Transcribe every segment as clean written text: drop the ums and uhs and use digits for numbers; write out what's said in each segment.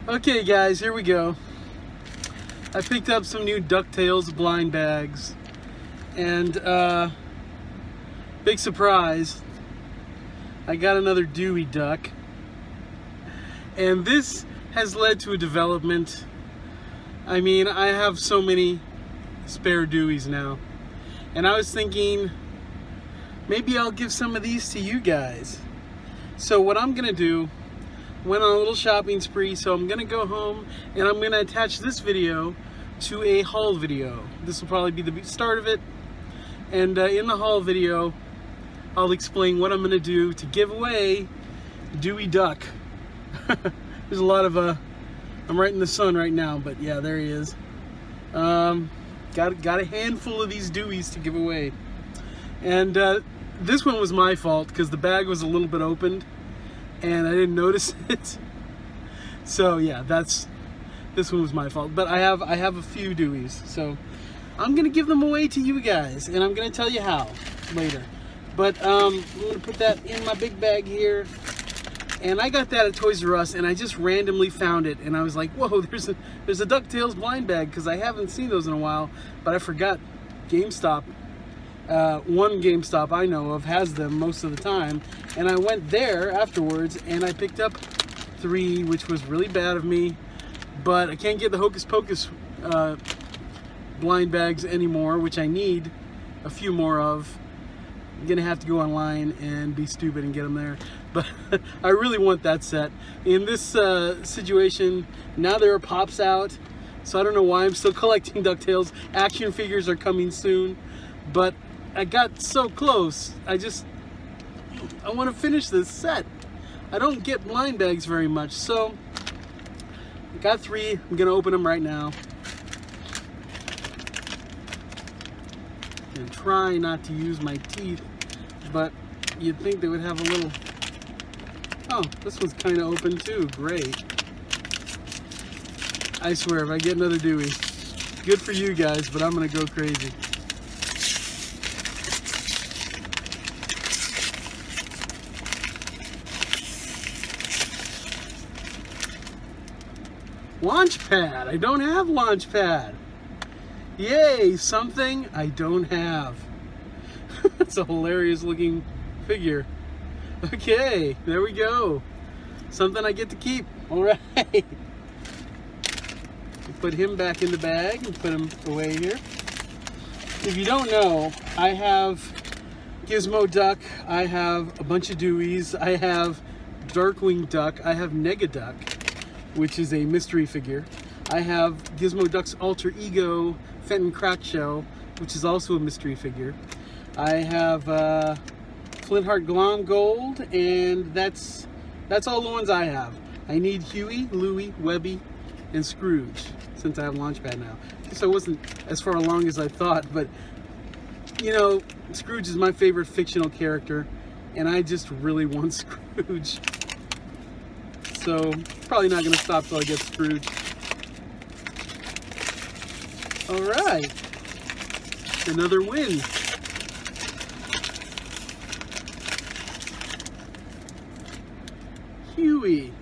Okay guys, here we go. I picked up some new DuckTales blind bags, and big surprise, I got another Dewey duck, and this has led to a development. I mean, I have so many spare Deweys now, and I was thinking maybe I'll give some of these to you guys. So what I'm gonna do, went on a little shopping spree, so I'm gonna go home and I'm gonna attach this video to a haul video. This will probably be the start of it, and in the haul video I'll explain what I'm gonna do to give away Dewey duck. There's a lot of I'm right in the sun right now, but yeah, there he is. Got a handful of these Deweys to give away, and this one was my fault because the bag was a little bit opened and I didn't notice it. So yeah, this one was my fault. But I have a few Deweys, so I'm gonna give them away to you guys, and I'm gonna tell you how later. But I'm gonna put that in my big bag here, and I got that at Toys R Us, and I just randomly found it, and I was like, whoa, there's a DuckTales blind bag, because I haven't seen those in a while. But I forgot GameStop. One GameStop I know of has them most of the time, and I went there afterwards and I picked up 3, which was really bad of me, but I can't get the Hocus Pocus blind bags anymore, which I need a few more of. I'm gonna have to go online and be stupid and get them there, but I really want that set. In this situation, now there are Pops out, so I don't know why I'm still collecting DuckTales. Action figures are coming soon, but I got so close. I want to finish this set. I don't get blind bags very much, so I got 3. I'm gonna open them right now and try not to use my teeth, but you'd think they would have a little. Oh, this one's kind of open too. Great. I swear, if I get another Dewey, good for you guys, but I'm gonna go crazy. Launchpad. I don't have Launchpad. Yay, something I don't have. It's a hilarious looking figure. Okay, there we go. Something I get to keep. All right. Put him back in the bag and put him away here. If you don't know, I have Gizmo Duck. I have a bunch of Deweys. I have Darkwing Duck. I have Negaduck, which is a mystery figure. I have Gizmo Duck's alter ego, Fenton Crackshell, which is also a mystery figure. I have Flintheart Glom Gold, and that's all the ones I have. I need Huey, Louie, Webby, and Scrooge, since I have Launchpad now. I guess I wasn't as far along as I thought, but you know, Scrooge is my favorite fictional character, and I just really want Scrooge. So, probably not going to stop till I get Scrooge. Alright. Another win. Huey.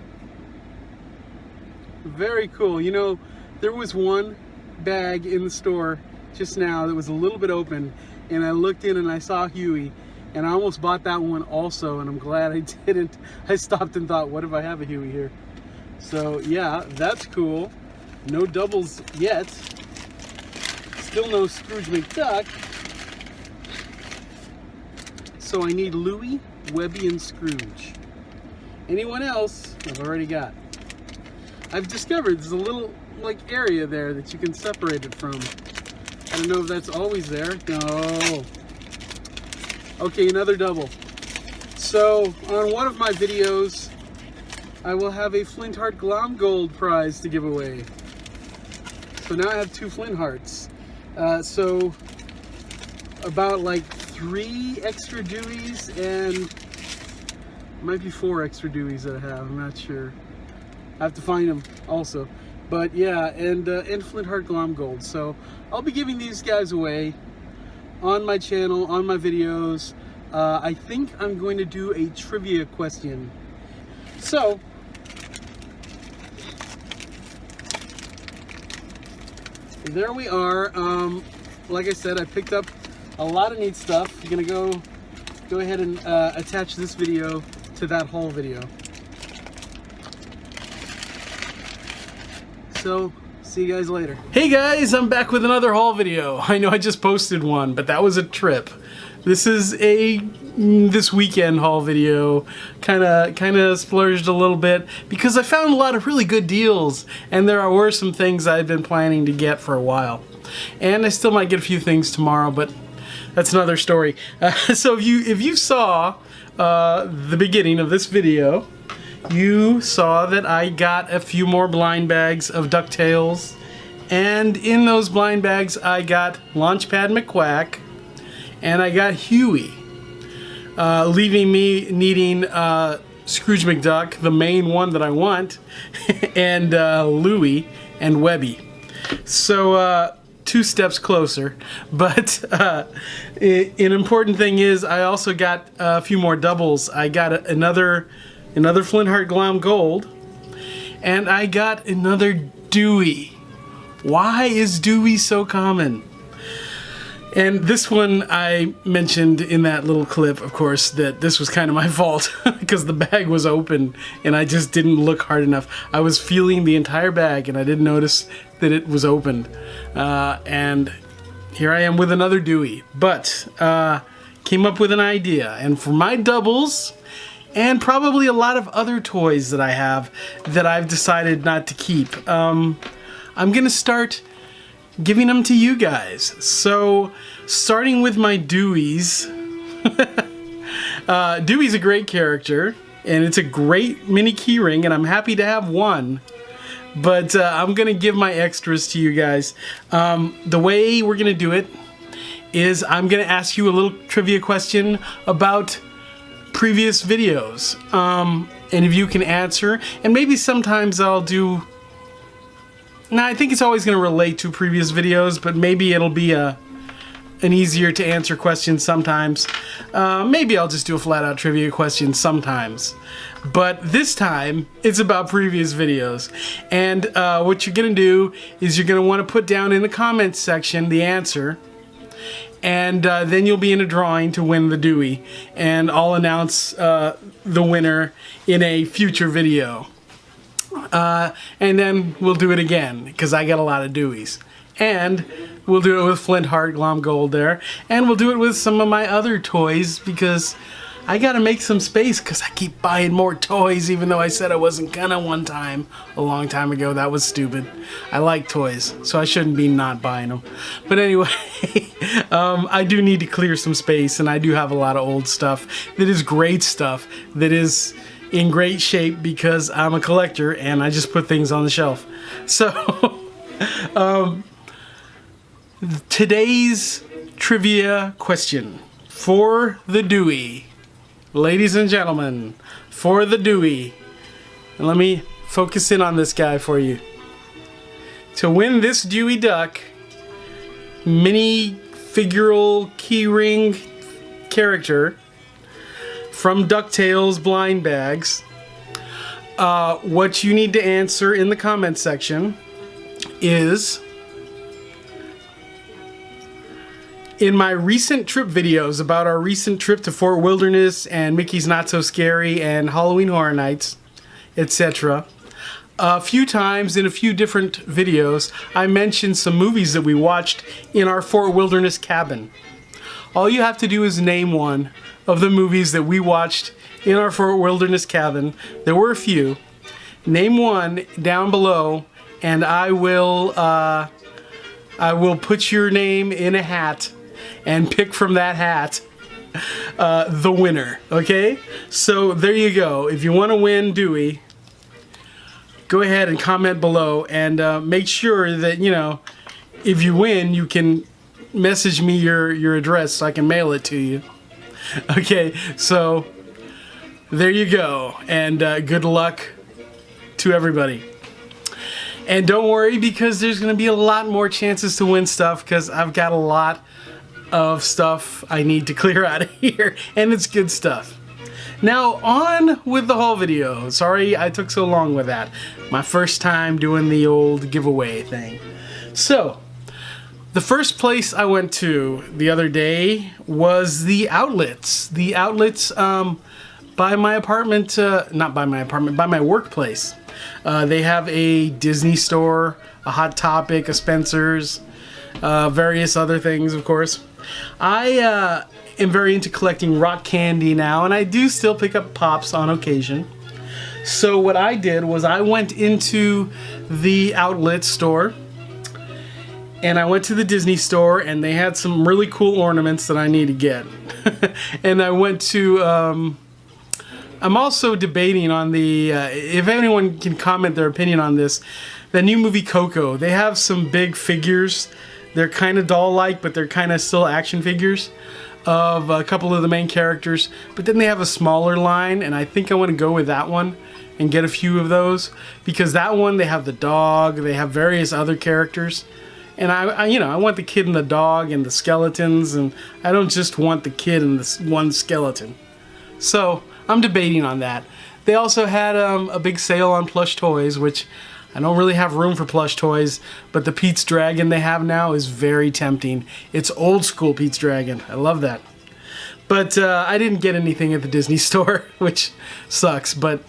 Very cool. You know, there was one bag in the store just now that was a little bit open, and I looked in and I saw Huey, and I almost bought that one also, and I'm glad I didn't. I stopped and thought, what if I have a Huey here? So yeah, that's cool. No doubles yet. Still no Scrooge McDuck. So I need Louie, Webby, and Scrooge. Anyone else, I've already got. I've discovered there's a little like area there that you can separate it from. I don't know if that's always there. No. Okay, another double. So on one of my videos, I will have a Flintheart Glom Gold prize to give away. So now I have 2 Flinthearts. So about like 3 extra Deweys, and might be 4 extra Deweys that I have. I'm not sure. I have to find them also. But yeah, and Flintheart Glom Gold. So I'll be giving these guys away on my channel, on my videos. I think I'm going to do a trivia question. So there we are. Like I said, I picked up a lot of neat stuff. I'm gonna go ahead and attach this video to that haul video. So, see you guys later. Hey guys, I'm back with another haul video. I know I just posted one, but that was a trip. This is this weekend haul video. Kinda splurged a little bit because I found a lot of really good deals, and there were some things I've been planning to get for a while. And I still might get a few things tomorrow, but that's another story. So if you saw the beginning of this video, you saw that I got a few more blind bags of DuckTales, and in those blind bags I got Launchpad McQuack and I got Huey, leaving me needing Scrooge McDuck, the main one that I want, and Louie and Webby. So 2 steps closer, but an important thing is I also got a few more doubles. I got another Flintheart Glom Gold, and I got another Dewey. Why is Dewey so common? And this one I mentioned in that little clip, of course, that this was kind of my fault because the bag was open and I just didn't look hard enough. I was feeling the entire bag and I didn't notice that it was opened. And here I am with another Dewey. But came up with an idea, and for my doubles, and probably a lot of other toys that I have that I've decided not to keep, I'm gonna start giving them to you guys. So, starting with my Deweys. Dewey's a great character, and it's a great mini keyring, and I'm happy to have one. But I'm gonna give my extras to you guys. The way we're gonna do it is I'm gonna ask you a little trivia question about previous videos, and if you can answer, and maybe sometimes I'll do. Now I think it's always going to relate to previous videos, but maybe it'll be an easier to answer question sometimes. Maybe I'll just do a flat-out trivia question sometimes. But this time, it's about previous videos. And what you're going to do is you're going to want to put down in the comments section the answer. And then you'll be in a drawing to win the Dewey. And I'll announce the winner in a future video. And then we'll do it again, because I got a lot of Deweys. And we'll do it with Flintheart Glom Gold there. And we'll do it with some of my other toys, because I gotta make some space, because I keep buying more toys, even though I said I wasn't gonna one time, a long time ago. That was stupid. I like toys, so I shouldn't be not buying them. But anyway, I do need to clear some space, and I do have a lot of old stuff that is great stuff, that is in great shape, because I'm a collector and I just put things on the shelf. So, today's trivia question for the Dewey, ladies and gentlemen, for the Dewey, and let me focus in on this guy for you. To win this Dewey Duck mini figural keyring character from DuckTales blind bags, what you need to answer in the comment section is, in my recent trip videos about our recent trip to Fort Wilderness and Mickey's Not So Scary and Halloween Horror Nights, etc., a few times in a few different videos I mentioned some movies that we watched in our Fort Wilderness cabin. All you have to do is name one of the movies that we watched in our Fort Wilderness cabin. There were a few. Name one down below, and I will put your name in a hat and pick from that hat the winner. Okay? So there you go. If you want to win Dewey, go ahead and comment below, and make sure that, you know, if you win, you can message me your address so I can mail it to you. Okay, so there you go, and good luck to everybody. And don't worry, because there's going to be a lot more chances to win stuff, because I've got a lot of stuff I need to clear out of here, and it's good stuff. Now, on with the whole video. Sorry I took so long with that. My first time doing the old giveaway thing. So, The first place I went to the other day was the outlets. The outlets by my apartment, not by my apartment, by my workplace. They have a Disney store, a Hot Topic, a Spencer's, various other things, of course. I am very into collecting rock candy now, and I do still pick up Pops on occasion. So what I did was I went into the outlet store, and I went to the Disney store, and they had some really cool ornaments that I need to get. And I went to, I'm also debating on the, if anyone can comment their opinion on this, the new movie Coco. They have some big figures. They're kind of doll-like, but they're kind of still action figures of a couple of the main characters. But then they have a smaller line, and I think I want to go with that one and get a few of those. Because that one, they have the dog, they have various other characters. And I want the kid and the dog and the skeletons, and I don't just want the kid and this one skeleton. So I'm debating on that. They also had a big sale on plush toys, which I don't really have room for plush toys, but the Pete's Dragon they have now is very tempting. It's old school Pete's Dragon. I love that. But I didn't get anything at the Disney store, which sucks. But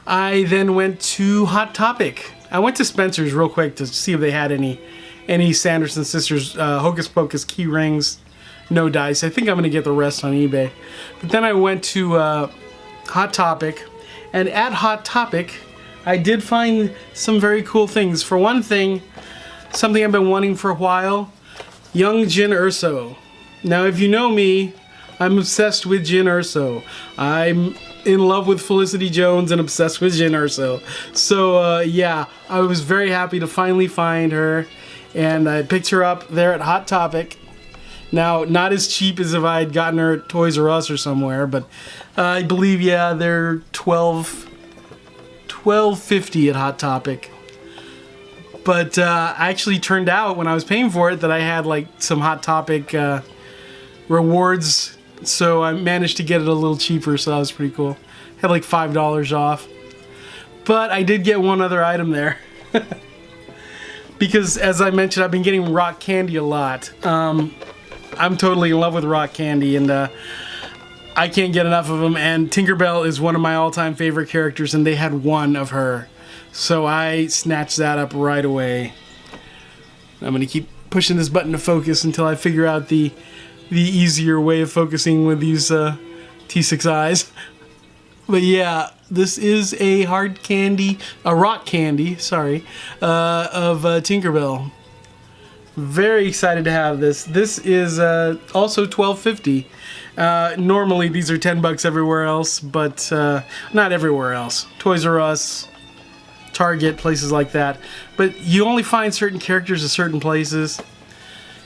I then went to Hot Topic. I went to Spencer's real quick to see if they had any Sanderson Sisters Hocus Pocus key rings, no dice. I think I'm going to get the rest on eBay. But then I went to Hot Topic, and at Hot Topic, I did find some very cool things. For one thing, something I've been wanting for a while, young Jyn Erso. Now, if you know me, I'm obsessed with Jyn Erso. I'm in love with Felicity Jones and obsessed with Jyn Erso. So, yeah, I was very happy to finally find her. And I picked her up there at Hot Topic. Now, not as cheap as if I had gotten her at Toys R Us or somewhere, but I believe, yeah, they're $12.50 at Hot Topic. But actually turned out when I was paying for it that I had like some Hot Topic rewards, so I managed to get it a little cheaper, so that was pretty cool. Had like $5 off. But I did get one other item there. Because, as I mentioned, I've been getting rock candy a lot. I'm totally in love with rock candy, and I can't get enough of them. And Tinkerbell is one of my all-time favorite characters, and they had one of her. So I snatched that up right away. I'm going to keep pushing this button to focus until I figure out the easier way of focusing with these T6Is. But yeah, this is a rock candy, of Tinkerbell. Very excited to have this. This is also $12.50. Normally these are $10 everywhere else, but not everywhere else. Toys R Us, Target, places like that. But you only find certain characters at certain places.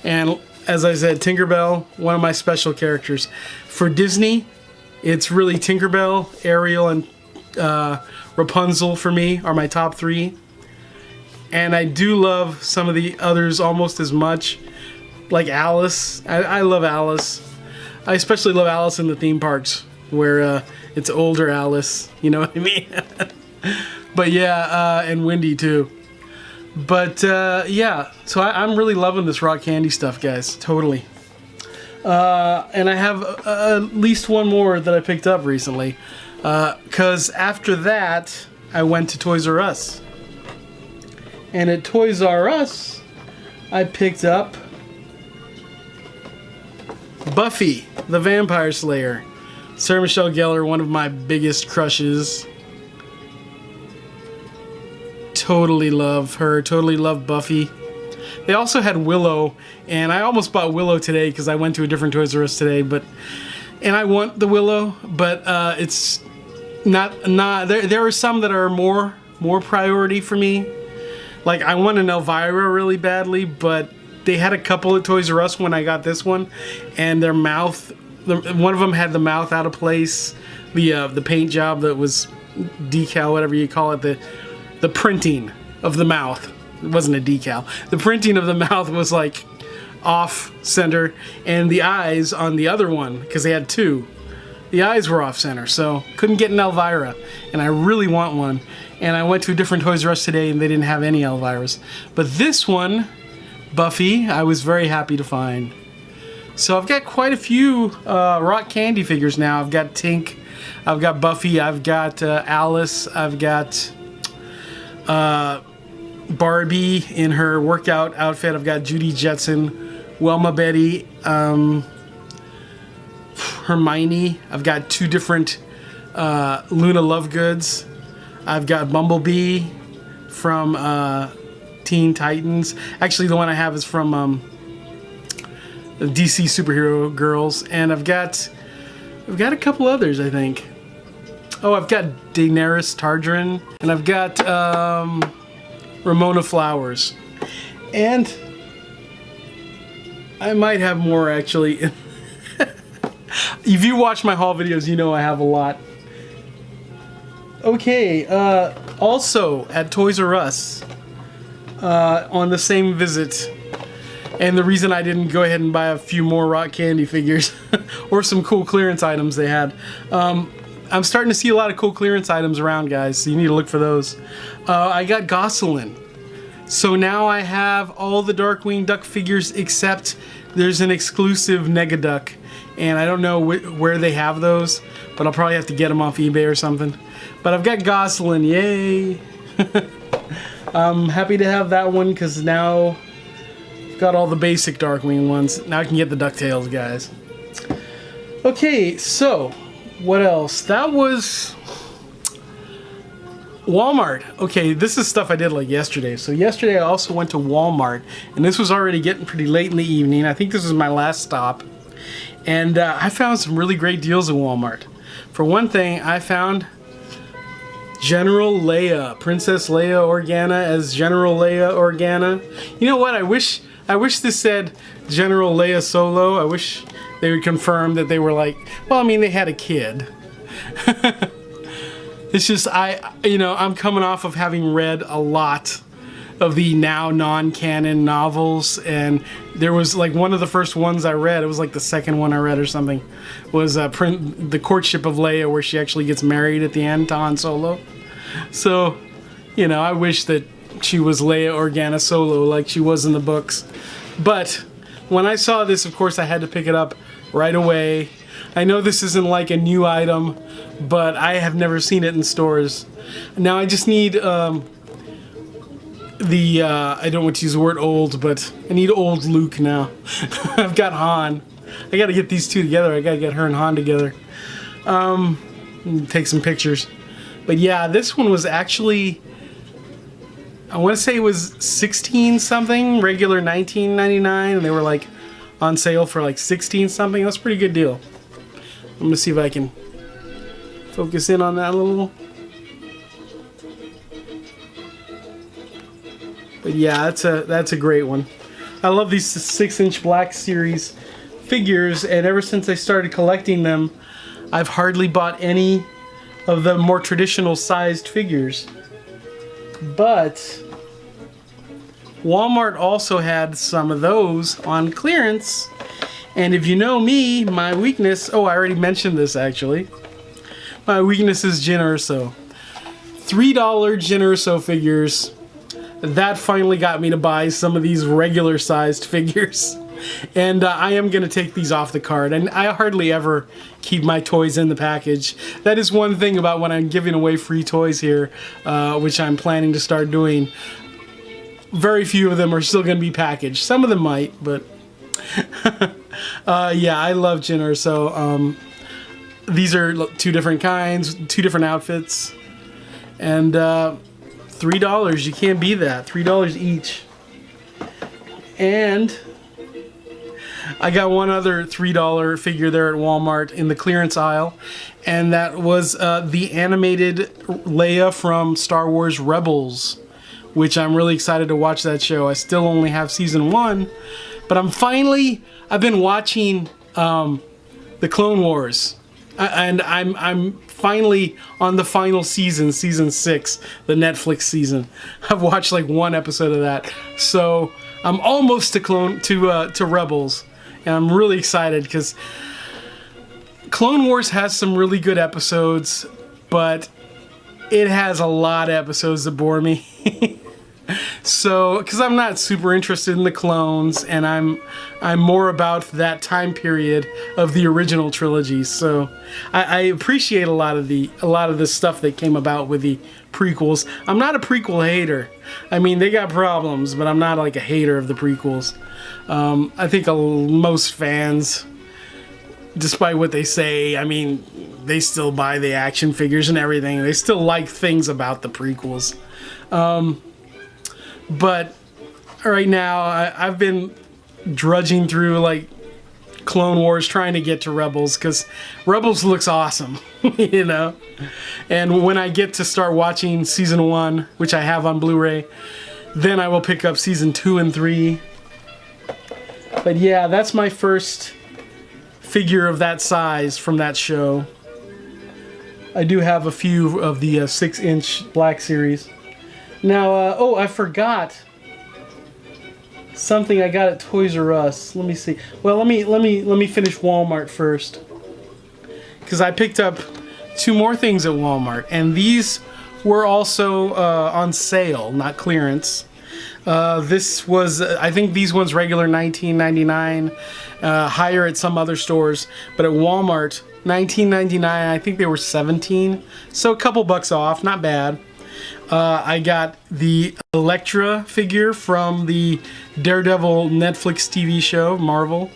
And as I said, Tinkerbell, one of my special characters. For Disney, it's really Tinkerbell, Ariel, and Rapunzel for me are my top three. And I do love some of the others almost as much, like Alice. I love Alice. I especially love Alice in the theme parks, where it's older Alice, you know what I mean? But yeah, and Wendy too. But yeah, so I'm really loving this rock candy stuff, guys, totally. And I have at least one more that I picked up recently. Because after that, I went to Toys R Us. And at Toys R Us, I picked up Buffy, the Vampire Slayer. Sarah Michelle Gellar, one of my biggest crushes. Totally love her, totally love Buffy. They also had Willow, and I almost bought Willow today because I went to a different Toys R Us today, and I want the Willow, but it's not there are some that are more priority for me. Like, I want an Elvira really badly, but they had a couple at Toys R Us when I got this one, and their mouth, one of them had the mouth out of place, the paint job that was decal, whatever you call it, the printing of the mouth. It wasn't a decal. The printing of the mouth was like off center, and the eyes on the other one, because they had two, the eyes were off center, so couldn't get an Elvira, and I really want one. And I went to a different Toys R Us today, and they didn't have any Elviras. But this one Buffy, I was very happy to find. So I've got quite a few rock candy figures now. I've got Tink, I've got Buffy, I've got Alice, I've got Barbie in her workout outfit, I've got Judy Jetson, Wilma Betty, Hermione, I've got 2 different Luna Lovegoods, I've got Bumblebee from Teen Titans. Actually, the one I have is from the DC Superhero Girls, and I've got a couple others, I think. Oh, I've got Daenerys Targaryen, and I've got Ramona Flowers, and I might have more actually. If you watch my haul videos, you know I have a lot. Okay, also at Toys R Us on the same visit. And the reason I didn't go ahead and buy a few more rock candy figures or some cool clearance items they had. I'm starting to see a lot of cool clearance items around, guys, so you need to look for those. I got Gosselin. So now I have all the Darkwing Duck figures except there's an exclusive Negaduck. And I don't know where they have those, but I'll probably have to get them off eBay or something. But I've got Gosselin, yay! I'm happy to have that one because now got all the basic Darkwing ones. Now I can get the DuckTales guys. Okay, so what else? That was Walmart. Okay, this is stuff I did like yesterday. So yesterday I also went to Walmart, and this was already getting pretty late in the evening. I think this was my last stop. And I found some really great deals at Walmart. For one thing, I found General Leia, Princess Leia Organa as General Leia Organa. You know what? I wish this said General Leia Solo. I wish they would confirm that they were like, well, I mean, they had a kid. It's just, I'm coming off of having read a lot of the now non-canon novels, and there was like one of the first ones I read, it was like the second one I read or something, was The Courtship of Leia, where she actually gets married at the end to Han Solo. So, I wish that she was Leia Organa Solo like she was in the books. But when I saw this, of course, I had to pick it up right away. I know this isn't like a new item, but I have never seen it in stores. Now I just need I don't want to use the word old, but I need old Luke now. I've got Han. I gotta get these two together. I gotta get her and Han together. Take some pictures. But yeah, this one was actually, I want to say it was 16 something, regular $19.99, and they were like on sale for like 16 something. That's a pretty good deal. I'm gonna see if I can focus in on that a little. But yeah, that's a great one. I love these 6-inch Black Series figures, and ever since I started collecting them, I've hardly bought any of the more traditional sized figures. But Walmart also had some of those on clearance. And if you know me, my weakness, I already mentioned this actually. My weakness is Jyn Erso. $3 Jyn Erso figures. That finally got me to buy some of these regular sized figures. And I am going to take these off the cart. And I hardly ever keep my toys in the package. That is one thing about when I'm giving away free toys here, which I'm planning to start doing. Very few of them are still going to be packaged. Some of them might, but yeah, I love Jyn Erso. These are 2 different kinds, 2 different outfits. And $3, you can't beat that. $3 each. And I got one other $3 figure there at Walmart in the clearance aisle, and that was the animated Leia from Star Wars Rebels, which I'm really excited to watch that show. I still only have season 1, but I've been watching the Clone Wars, and I'm finally on the final season 6, the Netflix season. I've watched like 1 episode of that, so I'm almost to Rebels, and I'm really excited because Clone Wars has some really good episodes, but it has a lot of episodes that bore me. So, because I'm not super interested in the clones, and I'm more about that time period of the original trilogy. So, I appreciate a lot of the stuff that came about with the prequels. I'm not a prequel hater. I mean, they got problems, but I'm not like a hater of the prequels. I think most fans, despite what they say, I mean, they still buy the action figures and everything. They still like things about the prequels. But right now, I've been drudging through like Clone Wars, trying to get to Rebels, because Rebels looks awesome, you know? And when I get to start watching Season 1, which I have on Blu-ray, then I will pick up Season 2 and 3. But yeah, that's my first figure of that size from that show. I do have a few of the 6-inch Black Series. Now, oh, I forgot something I got at Toys R Us. Let me see. Well, let me finish Walmart first, because I picked up 2 more things at Walmart, and these were also on sale, not clearance. This was, I think these ones regular $19.99, higher at some other stores, but at Walmart $19.99. I think they were $17, so a couple bucks off, not bad. I got the Elektra figure from the Daredevil Netflix TV show, Marvel.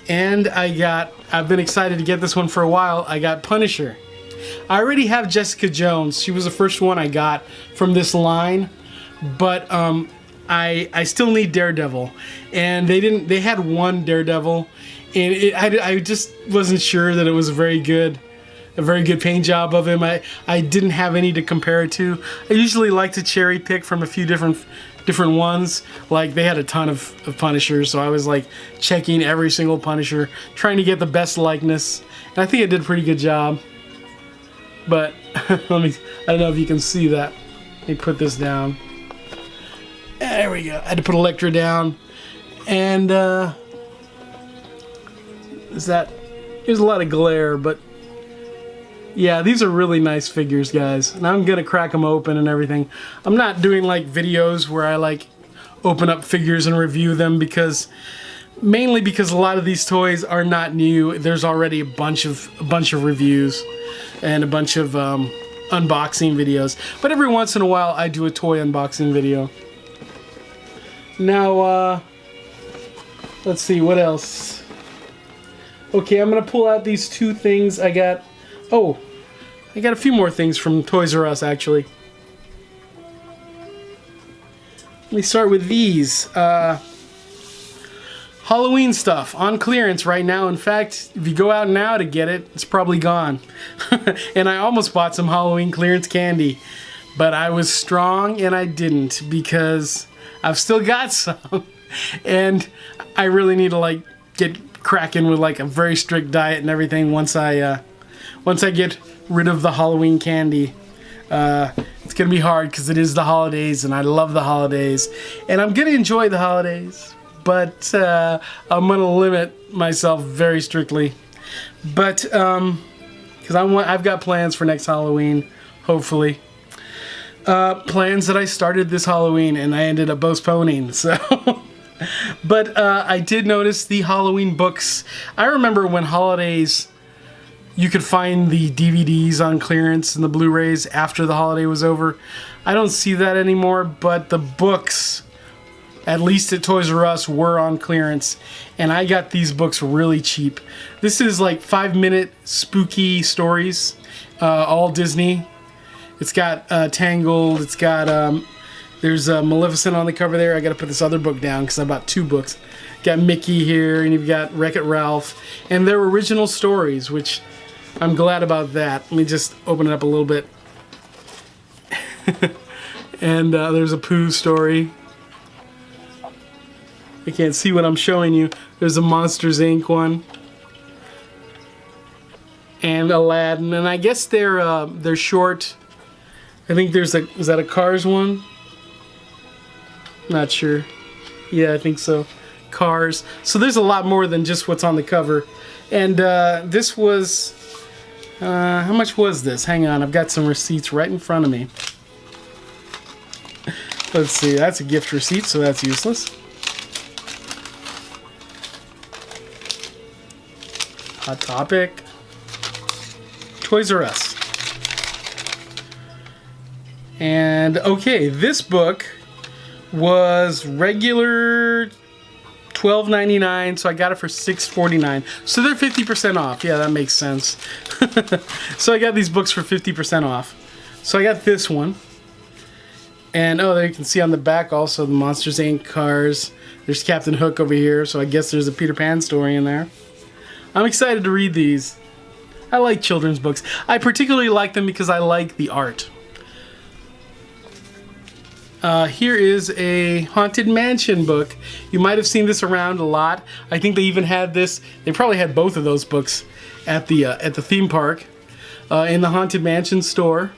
And I've been excited to get this one for a while, I got Punisher. I already have Jessica Jones. She was the first one I got from this line. But I still need Daredevil. And they had one Daredevil. And I just wasn't sure that it was a very good paint job of him. I didn't have any to compare it to. I usually like to cherry pick from a few different ones. Like, they had a ton of Punishers, so I was like checking every single Punisher, trying to get the best likeness. And I think I did a pretty good job. But I don't know if you can see that. Let me put this down. There we go. I had to put Elektra down. And there's a lot of glare, but yeah, these are really nice figures, guys. And I'm gonna crack them open and everything. I'm not doing like videos where I like open up figures and review them, mainly because a lot of these toys are not new. There's already a bunch of reviews and a bunch of unboxing videos. But every once in a while, I do a toy unboxing video. Now, let's see, what else? Okay, I'm gonna pull out these 2 things I got. Oh, I got a few more things from Toys R Us, actually. Let me start with these. Halloween stuff on clearance right now. In fact, if you go out now to get it, it's probably gone. And I almost bought some Halloween clearance candy, but I was strong and I didn't, because I've still got some. And I really need to like get cracking with like a very strict diet and everything once I get rid of the Halloween candy. It's gonna be hard because it is the holidays and I love the holidays, and I'm gonna enjoy the holidays, but I'm gonna limit myself very strictly. But because I've got plans for next Halloween, hopefully. Plans that I started this Halloween and I ended up postponing. So, but I did notice the Halloween books. I remember when holidays, you could find the DVDs on clearance and the Blu-rays after the holiday was over. I don't see that anymore, but the books, at least at Toys R Us, were on clearance, and I got these books really cheap. This is like 5-minute spooky stories, all Disney. It's got Tangled, it's got, there's Maleficent on the cover there. I gotta put this other book down because I bought 2 books. Got Mickey here, and you've got Wreck-It Ralph, and they're original stories, which I'm glad about that. Let me just open it up a little bit. And there's a Pooh story. I can't see what I'm showing you. There's a Monsters Inc. one. And Aladdin. And I guess they're short. I think there's is that a Cars one? Not sure. Yeah, I think so. Cars. So there's a lot more than just what's on the cover. And this was... how much was this? Hang on, I've got some receipts right in front of me. Let's see, that's a gift receipt, so that's useless. Hot Topic. Toys R Us. And okay, this book was regular $12.99, so I got it for $6.49. So they're 50% off. Yeah, that makes sense. So I got these books for 50% off. So I got this one. And oh, there you can see on the back also the Monsters Inc. cars. There's Captain Hook over here, so I guess there's a Peter Pan story in there. I'm excited to read these. I like children's books. I particularly like them because I like the art. Here is a Haunted Mansion book. You might have seen this around a lot. I think they even had this. They probably had both of those books at the theme park, in the Haunted Mansion store,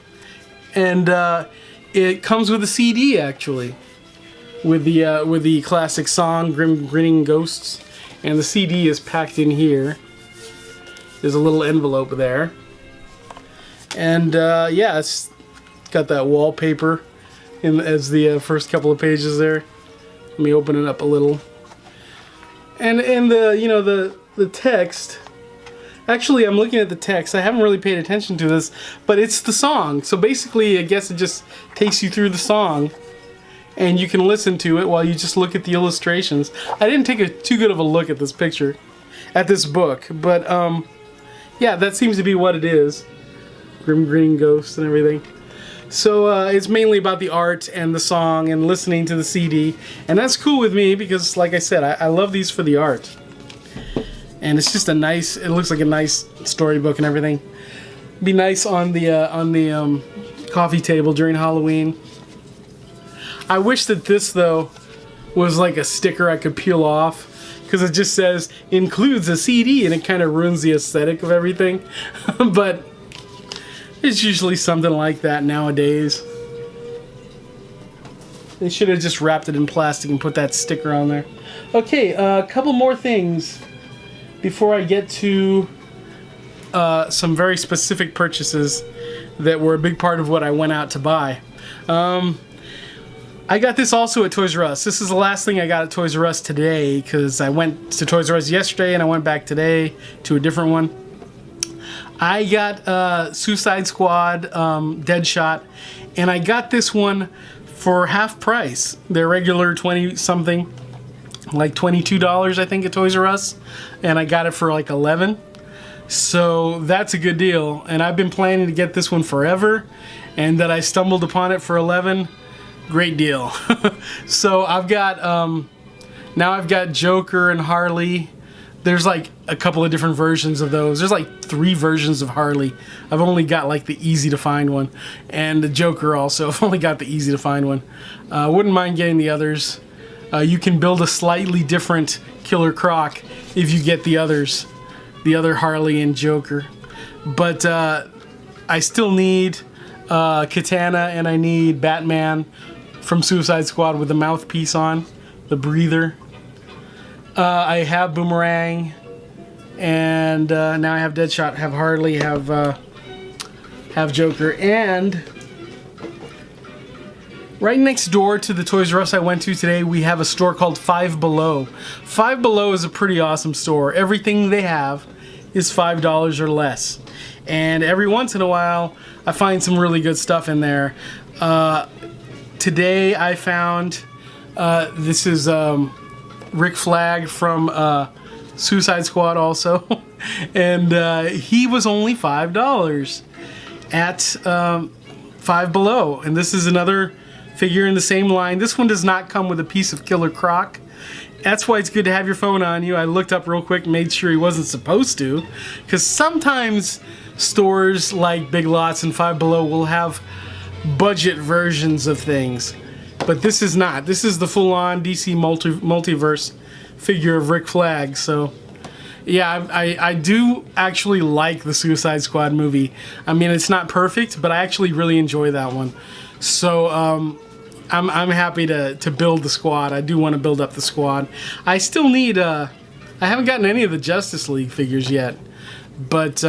and it comes with a CD actually, with the classic song "Grinning Ghosts," and the CD is packed in here. There's a little envelope there, and yeah, it's got that wallpaper as the first couple of pages there. Let me open it up a little. And the text. Actually, I'm looking at the text. I haven't really paid attention to this, but it's the song. So basically, I guess it just takes you through the song, and you can listen to it while you just look at the illustrations. I didn't take too good of a look at this picture, at this book, but yeah, that seems to be what it is. Grinning Ghosts and everything. So it's mainly about the art and the song and listening to the CD. And that's cool with me because, like I said, I love these for the art. And it's just a nice, it looks like a nice storybook and everything. Be nice on the coffee table during Halloween. I wish that this, though, was like a sticker I could peel off. Because it just says, includes a CD, and it kind of ruins the aesthetic of everything. But it's usually something like that nowadays. They should have just wrapped it in plastic and put that sticker on there. Okay, a couple more things before I get to some very specific purchases that were a big part of what I went out to buy. I got this also at Toys R Us. This is the last thing I got at Toys R Us today because I went to Toys R Us yesterday and I went back today to a different one. I got Suicide Squad, Deadshot, and I got this one for half price. They're regular 20-something, like $22 I think at Toys R Us, and I got it for like $11. So that's a good deal, and I've been planning to get this one forever, and that I stumbled upon it for $11. Great deal. So I've got now I've got Joker and Harley. There's like a couple of different versions of those. There's like 3 versions of Harley. I've only got like the easy to find one, and the Joker also. I've only got the easy to find one. Wouldn't mind getting the others. You can build a slightly different Killer Croc if you get the others, the other Harley and Joker. But I still need Katana, and I need Batman from Suicide Squad with the mouthpiece on, the breather. I have Boomerang, and now I have Deadshot, have Harley, have Joker, and right next door to the Toys R Us I went to today, we have a store called Five Below. Five Below is a pretty awesome store. Everything they have is $5 or less, and every once in a while I find some really good stuff in there. Today I found this is Rick Flag from Suicide Squad also, and he was only $5 at Five Below, and this is another figure in the same line. This one does not come with a piece of Killer Croc. That's why it's good to have your phone on you. I looked up real quick, made sure he wasn't supposed to, because sometimes stores like Big Lots and Five Below will have budget versions of things, but this is not. This is the full-on DC multiverse figure of Rick Flag. So yeah, I do actually like the Suicide Squad movie. I mean, it's not perfect, but I actually really enjoy that one. So I'm happy to build the squad. I do want to build up the squad. I still need I haven't gotten any of the Justice League figures yet, but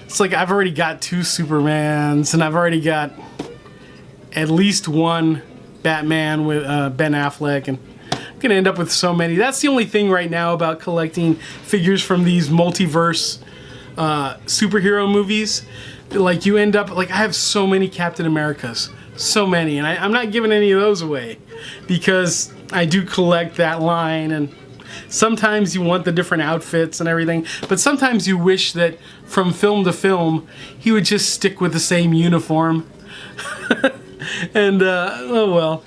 it's like I've already got 2 Supermans, and I've already got at least one Batman with Ben Affleck, and I'm gonna end up with so many. That's the only thing right now about collecting figures from these multiverse superhero movies. Like, you end up, like, I have so many Captain Americas, so many, and I'm not giving any of those away because I do collect that line. And sometimes you want the different outfits and everything, but sometimes you wish that from film to film he would just stick with the same uniform. And oh well.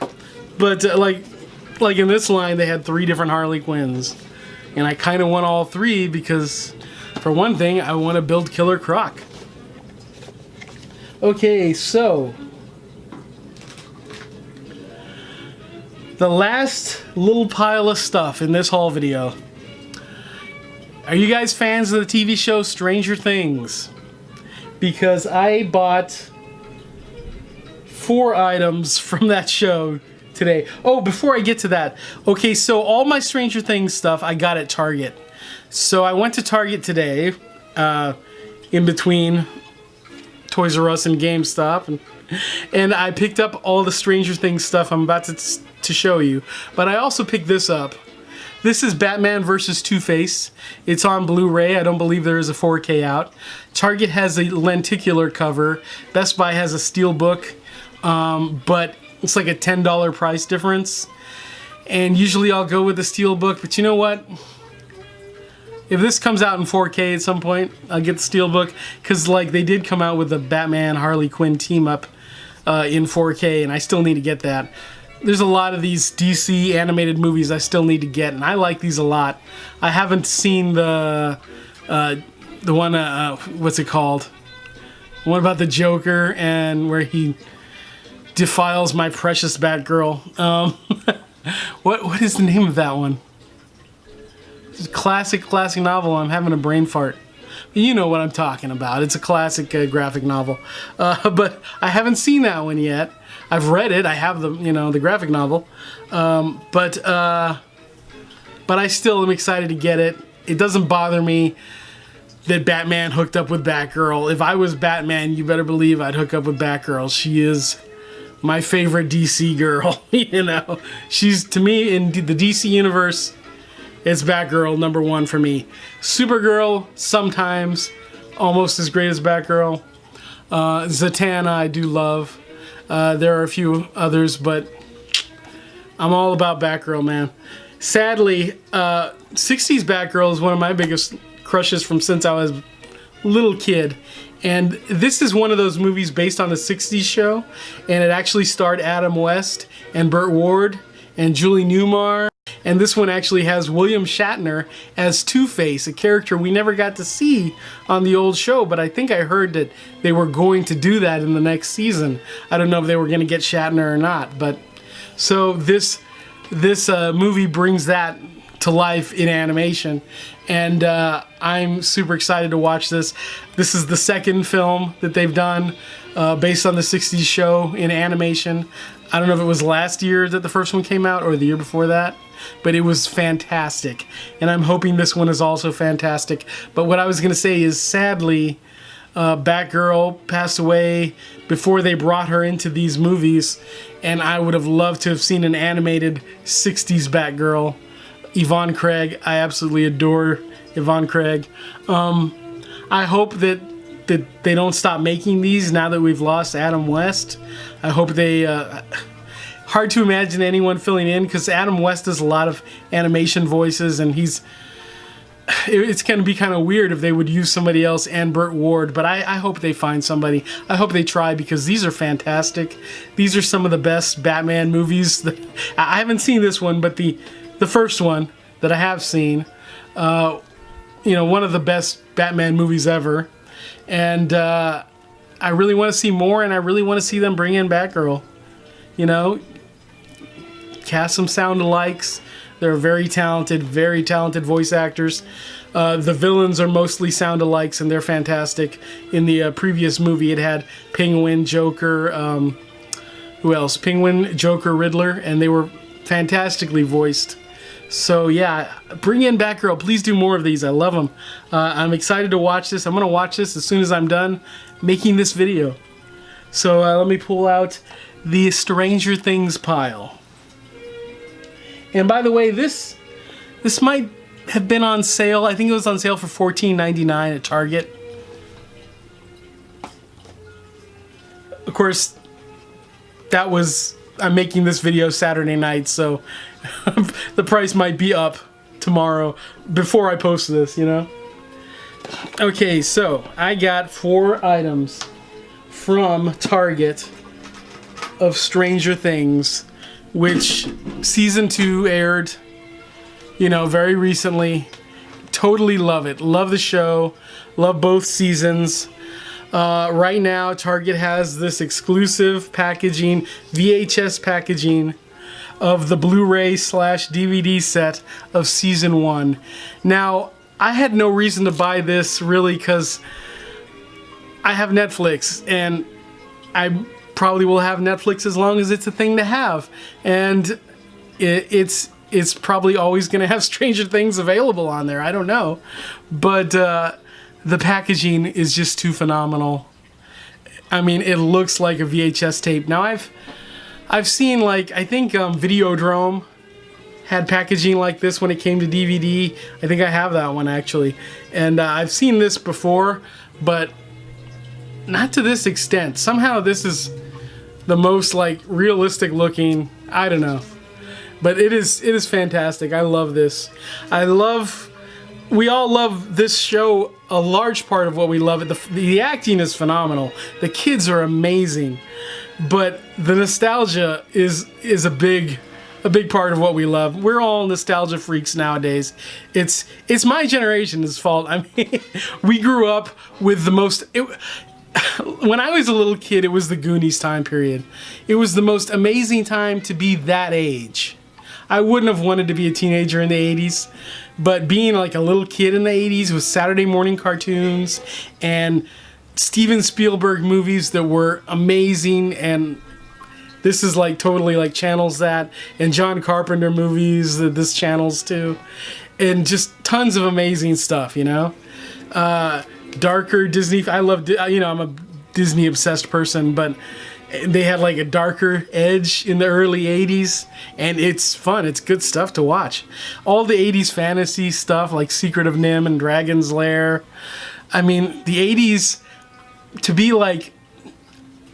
But like in this line they had 3 different Harley Quinns, and I kind of want all 3 because, for one thing, I want to build Killer Croc. Okay, so the last little pile of stuff in this haul video. Are you guys fans of the TV show Stranger Things? Because I bought 4 items from that show today. Oh, before I get to that, okay, so all my Stranger Things stuff I got at Target. So I went to Target today, in between Toys R Us and GameStop, and I picked up all the Stranger Things stuff I'm about to show you. But I also picked this up. This is Batman vs. Two-Face. It's on Blu-ray. I don't believe there is a 4K out. Target has a lenticular cover. Best Buy has a steelbook, but it's like a $10 price difference. And usually I'll go with the steelbook, but you know what? If this comes out in 4K at some point, I'll get the steelbook, because like they did come out with the Batman Harley Quinn team up in 4K, and I still need to get that. There's a lot of these DC animated movies I still need to get, and I like these a lot. I haven't seen the one, what's it called? The one about the Joker and where he defiles my precious Batgirl. What is the name of that one? It's a classic novel. I'm having a brain fart. You know what I'm talking about. It's a classic graphic novel. But I haven't seen that one yet. I've read it. I have the graphic novel. But I still am excited to get it. It doesn't bother me that Batman hooked up with Batgirl. If I was Batman, you better believe I'd hook up with Batgirl. She is my favorite DC girl. You know, she's, to me, in the DC universe, it's Batgirl #1 for me. Supergirl, sometimes, almost as great as Batgirl. Zatanna, I do love. There are a few others, but I'm all about Batgirl, man. Sadly, 60s Batgirl is one of my biggest crushes from since I was a little kid. And this is one of those movies based on a 60s show, and it actually starred Adam West and Burt Ward and Julie Newmar. And this one actually has William Shatner as Two-Face, a character we never got to see on the old show, but I think I heard that they were going to do that in the next season. I don't know if they were going to get Shatner or not, but so this movie brings that to life in animation, and I'm super excited to watch this. This is the second film that they've done based on the 60s show in animation. I don't know if it was last year that the first one came out or the year before that, but it was fantastic, and I'm hoping this one is also fantastic. But what I was going to say is, sadly, Batgirl passed away before they brought her into these movies, and I would have loved to have seen an animated 60s Batgirl. Yvonne Craig, I absolutely adore Yvonne Craig. I hope that they don't stop making these now that we've lost Adam West. I hope they... hard to imagine anyone filling in, because Adam West does a lot of animation voices, and it's going to be kind of weird if they would use somebody else and Burt Ward, but I hope they find somebody. I hope they try, because these are fantastic. These are some of the best Batman movies. I haven't seen this one, but the first one that I have seen, one of the best Batman movies ever. And I really want to see more, and I really want to see them bring in Batgirl. You know, cast some sound-alikes. They're very talented voice actors. The villains are mostly sound-alikes, and they're fantastic. In the previous movie, it had Penguin, Joker, who else? Penguin, Joker, Riddler, and they were fantastically voiced. So yeah, bring in Batgirl. Please do more of these. I love them. I'm excited to watch this. I'm going to watch this as soon as I'm done making this video. So let me pull out the Stranger Things pile. And by the way, this might have been on sale. I think it was on sale for $14.99 at Target. Of course, I'm making this video Saturday night, so the price might be up tomorrow before I post this, you know? Okay, so I got 4 items from Target of Stranger Things, which season 2 aired, you know, very recently. Totally love it. Love the show. Love both seasons. Right now, Target has this exclusive packaging, VHS packaging, of the Blu-ray / DVD set of season 1. Now, I had no reason to buy this really because I have Netflix, and I probably will have Netflix as long as it's a thing to have, and it's probably always going to have Stranger Things available on there. I don't know, but the packaging is just too phenomenal. I mean, it looks like a VHS tape. Now I've seen, like, I think Videodrome had packaging like this when it came to DVD. I think I have that one actually, and I've seen this before, but not to this extent. Somehow this is the most like realistic looking. I don't know, but it is fantastic. I love this. We all love this show. A large part of what we love it. The acting is phenomenal. The kids are amazing, but the nostalgia is a big part of what we love. We're all nostalgia freaks nowadays. It's my generation's fault. I mean, we grew up with the most. When I was a little kid, it was the Goonies time period. It was the most amazing time to be that age. I wouldn't have wanted to be a teenager in the 80s, but being like a little kid in the 80s with Saturday morning cartoons and Steven Spielberg movies that were amazing, and this is like totally like channels that, and John Carpenter movies that this channels too, and just tons of amazing stuff, you know? Darker Disney, I love, you know, I'm a Disney obsessed person, but they had like a darker edge in the early 80s, and it's fun. It's good stuff to watch. All the 80s fantasy stuff like Secret of Nim and Dragon's Lair. I mean, the 80s, to be like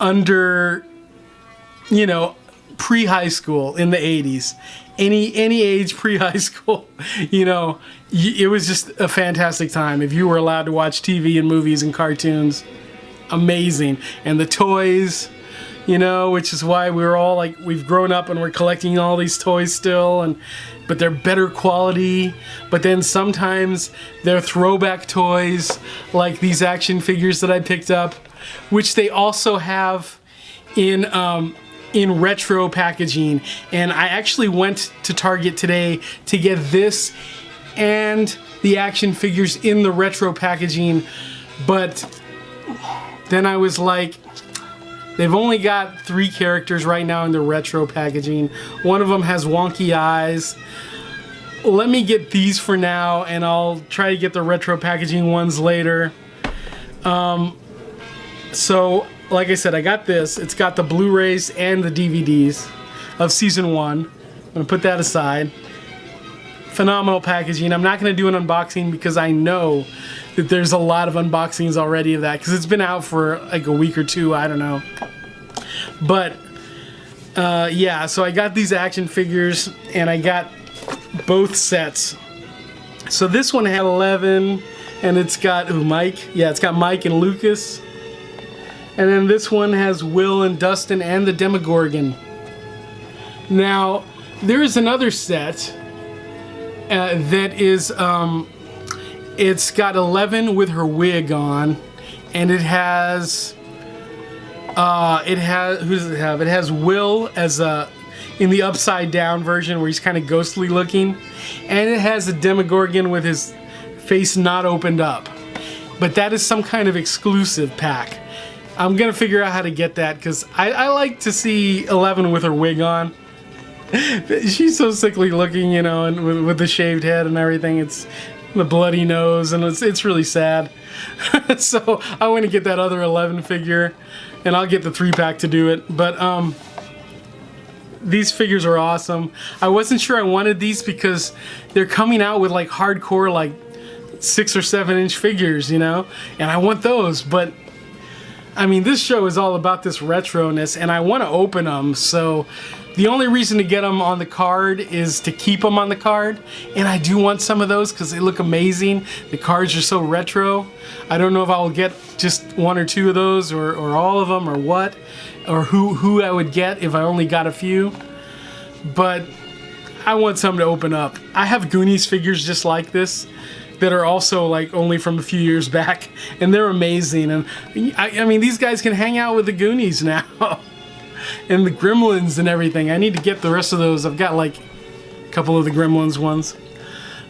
under, you know, pre-high school in the 80s, any age pre-high school, you know, it was just a fantastic time. If you were allowed to watch TV and movies and cartoons, amazing. And the toys, you know, which is why we're all like, we've grown up and we're collecting all these toys still, but they're better quality. But then sometimes they're throwback toys, like these action figures that I picked up, which they also have in retro packaging. And I actually went to Target today to get this and the action figures in the retro packaging, but then I was like, they've only got 3 characters right now in the retro packaging. One of them has wonky eyes. Let me get these for now, and I'll try to get the retro packaging ones later. So, like I said, I got this. It's got the Blu-rays and the DVDs of season 1. I'm gonna put that aside. Phenomenal packaging. I'm not gonna do an unboxing because I know that there's a lot of unboxings already of that, because it's been out for like a week or 2, I don't know. But yeah, so I got these action figures and I got both sets. So this one had 11, and it's got Mike. Yeah, it's got Mike and Lucas. And then this one has Will and Dustin and the Demogorgon. Now, there is another set that is, it's got 11 with her wig on, and it has, who does it have? It has Will as in the upside down version where he's kind of ghostly looking, and it has the Demogorgon with his face not opened up. But that is some kind of exclusive pack. I'm gonna figure out how to get that, because I like to see 11 with her wig on. She's so sickly looking, you know, and with the shaved head and everything. It's the bloody nose, and it's really sad. So I want to get that other 11 figure, and I'll get the 3-pack to do it. But these figures are awesome. I wasn't sure I wanted these because they're coming out with like hardcore like 6 or 7 inch figures, you know, and I want those. But I mean, this show is all about this retroness, and I want to open them. So the only reason to get them on the card is to keep them on the card, and I do want some of those because they look amazing. The cards are so retro. I don't know if I will get just 1 or 2 of those, or all of them, or what, or who I would get if I only got a few. But I want some to open up. I have Goonies figures just like this that are also like only from a few years back, and they're amazing. And I mean, these guys can hang out with the Goonies now. And the Gremlins and everything. I need to get the rest of those. I've got like a couple of the Gremlins ones.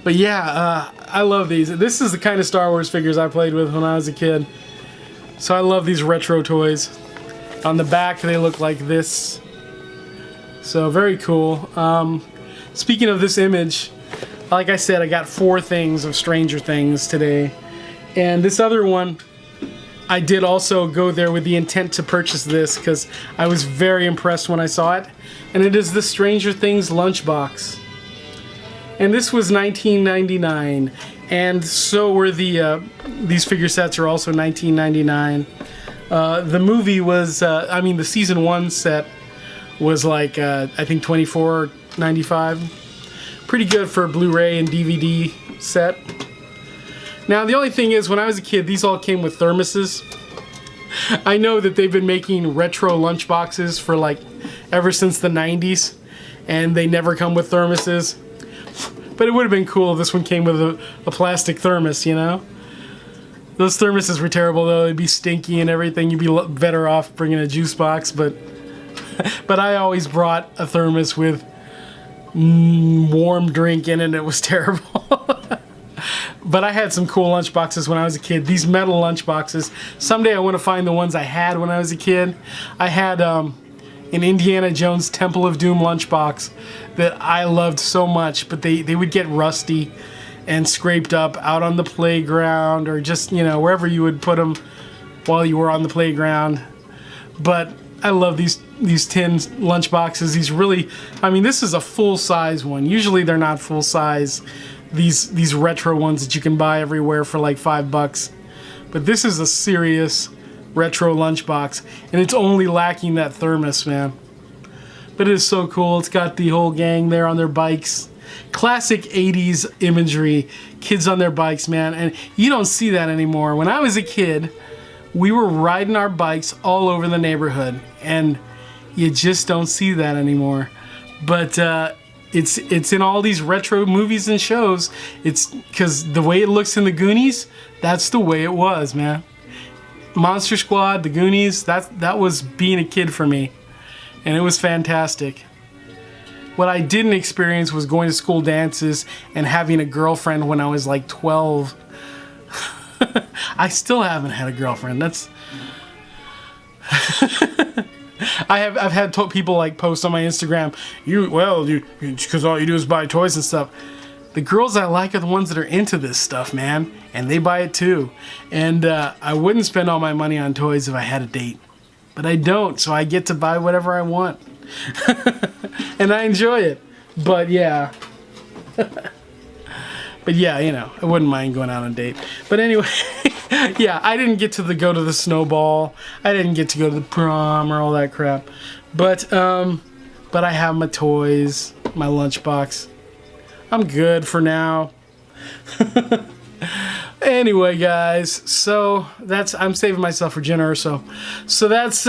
But yeah, I love these. This is the kind of Star Wars figures I played with when I was a kid. So I love these retro toys. On the back, they look like this. So very cool. Speaking of this image, like I said, I got 4 things of Stranger Things today. And this other one, I did also go there with the intent to purchase this because I was very impressed when I saw it. And it is the Stranger Things lunchbox. And this was $19.99. And so were these figure sets are also $19.99. The movie was, I mean, the season 1 set was like, I think $24.95. Pretty good for a Blu-ray and DVD set. Now, the only thing is, when I was a kid, these all came with thermoses. I know that they've been making retro lunchboxes for like ever since the 90s, and they never come with thermoses. But it would have been cool if this one came with a plastic thermos, you know? Those thermoses were terrible, though. They'd be stinky and everything. You'd be better off bringing a juice box, but I always brought a thermos with warm drink in it, and it was terrible. But I had some cool lunchboxes when I was a kid. These metal lunchboxes. Someday I want to find the ones I had when I was a kid. I had an Indiana Jones Temple of Doom lunchbox that I loved so much, but they would get rusty and scraped up out on the playground, or just, you know, wherever you would put them while you were on the playground. But I love these tin lunchboxes. These really, I mean, this is a full-size one. Usually they're not full-size. These retro ones that you can buy everywhere for like $5. But this is a serious retro lunchbox, and it's only lacking that thermos, man. But it is so cool. It's got the whole gang there on their bikes. Classic 80s imagery. Kids on their bikes, man. And you don't see that anymore. When I was a kid, we were riding our bikes all over the neighborhood, and you just don't see that anymore. But it's in all these retro movies and shows. It's because the way it looks in the Goonies, that's the way it was, man. Monster Squad, the Goonies, that was being a kid for me, and it was fantastic. What I didn't experience was going to school dances and having a girlfriend when I was like 12. I still haven't had a girlfriend. That's I've had people like post on my Instagram, because all you do is buy toys and stuff. The girls I like are the ones that are into this stuff, man, and they buy it too. And I wouldn't spend all my money on toys if I had a date, but I don't, so I get to buy whatever I want. And I enjoy it. But yeah. But yeah, you know, I wouldn't mind going out on a date. But anyway, yeah, I didn't get to go to the snowball. I didn't get to go to the prom or all that crap. But I have my toys, my lunchbox. I'm good for now. Anyway, guys, so I'm saving myself for Jenna Urso. So that's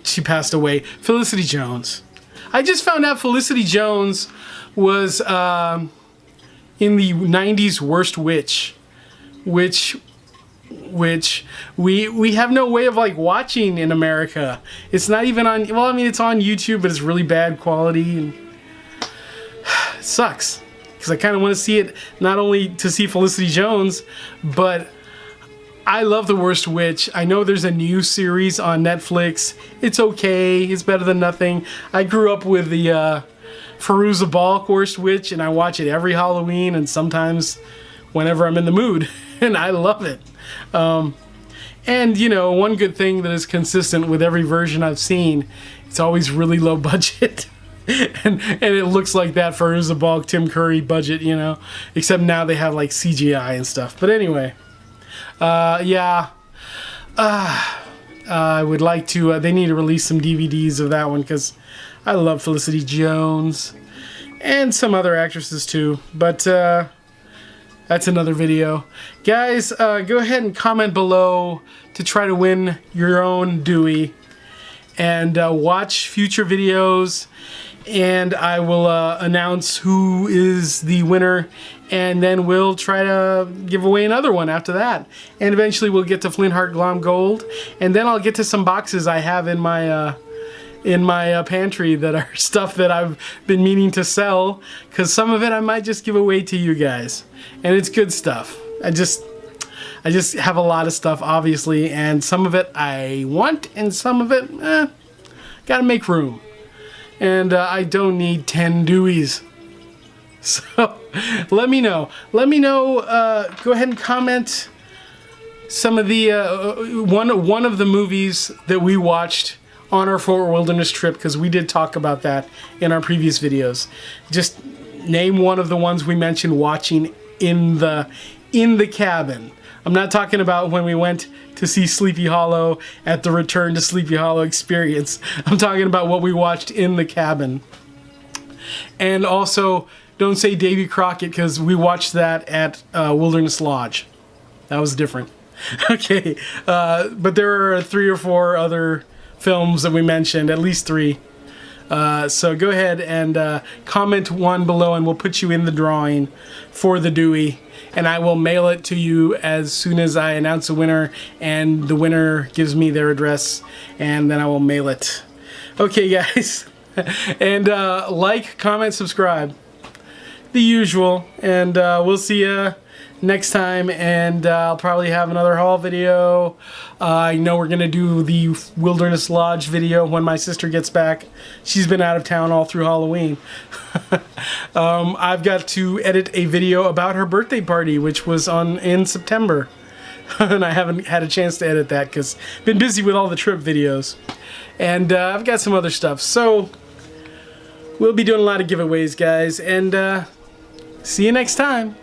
she passed away. Felicity Jones. I just found out Felicity Jones was in the 90s Worst Witch, which we have no way of like watching in America. It's not even on, well, I mean, it's on YouTube, but it's really bad quality, and it sucks because I kind of want to see it, not only to see Felicity Jones, but I love The Worst Witch. I know there's a new series on Netflix. It's okay. It's better than nothing. I grew up with the Fairuza Balk Worst Witch, and I watch it every Halloween and sometimes whenever I'm in the mood, and I love it. And, you know, one good thing that is consistent with every version I've seen It's always really low budget. and it looks like that for a bulk Tim Curry budget, you know. Except now they have like CGI and stuff. But anyway, yeah. I would like to. They need to release some DVDs of that one because I love Felicity Jones and some other actresses too. But that's another video, guys. Go ahead and comment below to try to win your own Dewey, and watch future videos. And I will announce who is the winner, and then we'll try to give away another one after that. And eventually we'll get to Flint Heart Glom Gold, and then I'll get to some boxes I have in my pantry that are stuff that I've been meaning to sell, because some of it I might just give away to you guys, and it's good stuff. I just have a lot of stuff, obviously, and some of it I want, and some of it, gotta make room. And I don't need 10 Deweys. So let me know. Let me know. Go ahead and comment some of the one of the movies that we watched on our Fort Wilderness trip, because we did talk about that in our previous videos. Just name one of the ones we mentioned watching in the cabin. I'm not talking about when we went to see Sleepy Hollow at the Return to Sleepy Hollow experience. I'm talking about what we watched in the cabin. And also, don't say Davy Crockett, because we watched that at Wilderness Lodge. That was different. Okay, but there are 3 or 4 other films that we mentioned, at least 3. So go ahead and comment one below, and we'll put you in the drawing for the Dewey. And I will mail it to you as soon as I announce a winner, and the winner gives me their address, and then I will mail it. Okay, guys. And like, comment, subscribe. The usual. And we'll see you next time, and I'll probably have another haul video. I know we're gonna do the Wilderness Lodge video when my sister gets back. She's been out of town all through Halloween. I've got to edit a video about her birthday party, which was in September. And I haven't had a chance to edit that because I've been busy with all the trip videos. And I've got some other stuff. So we'll be doing a lot of giveaways, guys, and see you next time.